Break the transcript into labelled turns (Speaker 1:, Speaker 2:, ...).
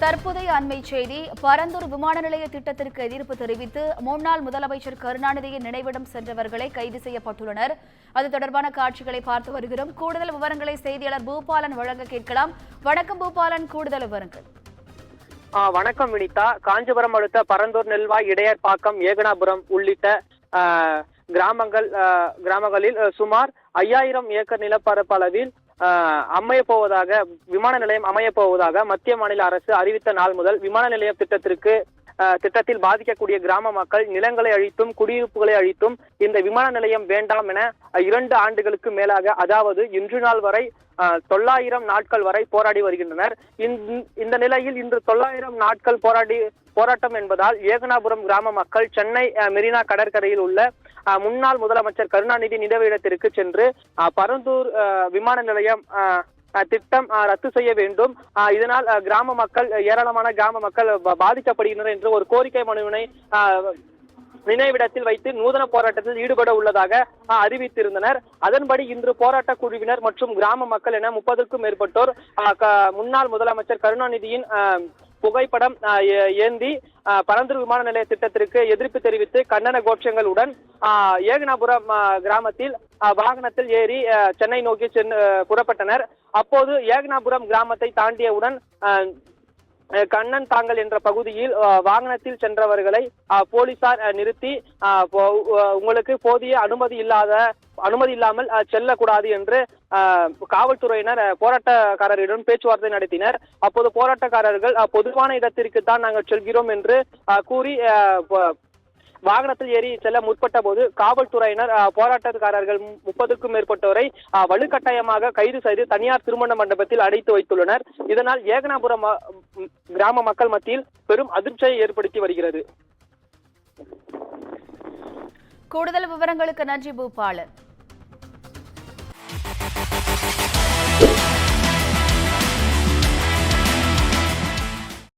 Speaker 1: தற்போதைய அண்மை செய்தி. பரந்தூர் விமான நிலைய திட்டத்திற்கு எதிர்ப்பு தெரிவித்து முன்னாள் முதலமைச்சர் கருணாநிதியின் நினைவிடம் சென்றவர்களை கைது செய்யப்பட்டுள்ளனர். அது தொடர்பான காட்சிகளை பார்த்து வருகிறோம். கூடுதல் விவரங்களை செய்தியாளர் பூபாலன் வழங்க கேட்கலாம். வணக்கம் பூபாலன், கூடுதல் விவரங்கள்.
Speaker 2: வணக்கம் வினிதா. காஞ்சிபுரம் அடுத்த பரந்தூர், நெல்வாய், இடையர்பாக்கம், ஏகனாபுரம் உள்ளிட்ட கிராமங்களில் சுமார் 5000 ஏக்கர் நிலப்பரப்பளவில் விமான நிலையம் அமைய போவதாக மத்திய மாநில அரசு அறிவித்த நாள் முதல் விமான நிலைய திட்டத்தில் பாதிக்கக்கூடிய கிராம மக்கள் நிலங்களை அழித்தும் குடியிருப்புகளை அழித்தும் இந்த விமான நிலையம் வேண்டாம் என 2 ஆண்டுகளுக்கு மேலாக, அதாவது இன்று நாள் வரை 900 நாட்கள் வரை போராடி வருகின்றனர். இந்த நிலையில் இன்று 900 நாட்கள் போராட்டம் என்பதால் ஏகனாபுரம் கிராம மக்கள் சென்னை மெரினா கடற்கரையில் உள்ள முன்னாள் முதலமைச்சர் கருணாநிதி நினைவிடத்திற்கு சென்று பரந்தூர் விமான நிலையம் திட்டம் ரத்து செய்ய வேண்டும், இதனால் ஏராளமான கிராம மக்கள் பாதிக்கப்படுகின்றனர் என்று ஒரு கோரிக்கை மனுவினை நினைவிடத்தில் வைத்து நூதன போராட்டத்தில் ஈடுபட உள்ளதாக அறிவித்திருந்தனர். அதன்படி இன்று போராட்ட குழுவினர் மற்றும் கிராம மக்கள் என 30க்கும் மேற்பட்டோர் முன்னாள் முதலமைச்சர் கருணாநிதியின் புகைப்படம் ஏந்தி பரந்தூர் விமான நிலைய திட்டத்திற்கு எதிர்ப்பு தெரிவித்து கண்டன கோஷங்களுடன் ஏகனாபுரம் கிராமத்தில் வாகனத்தில் ஏறி சென்னை நோக்கி புறப்பட்டனர். அப்போது ஏகனாபுரம் கிராமத்தை தாண்டியவுடன் கண்ணன் தாங்கல் என்ற பகுதியில் வாகனத்தில் சென்றவர்களை போலீசார் நிறுத்தி உங்களுக்கு போதிய அனுமதி இல்லாமல் செல்லக்கூடாது என்று காவல்துறையினர் போராட்டக்காரரிடம் பேச்சுவார்த்தை நடத்தினர். அப்போது போராட்டக்காரர்கள் பொதுவான இடத்திற்கு தான் நாங்கள் செல்கிறோம் என்று கூறி வாகனத்தில் ஏறி செல்ல முற்பட்ட போது காவல்துறையினர் போராட்டக்காரர்கள் 30க்கும் மேற்பட்டோரை வலுக்கட்டாயமாக கைது செய்து தனியார் திருமண மண்டபத்தில் அடைத்து வைத்துள்ளனர். இதனால் ஏகனாபுரம் கிராம மக்கள் மத்தியில் பெரும் அதிர்ச்சியை ஏற்படுத்தி வருகிறது.
Speaker 1: கூடுதல் விவரங்களுக்கு நன்றி பூபாலன்.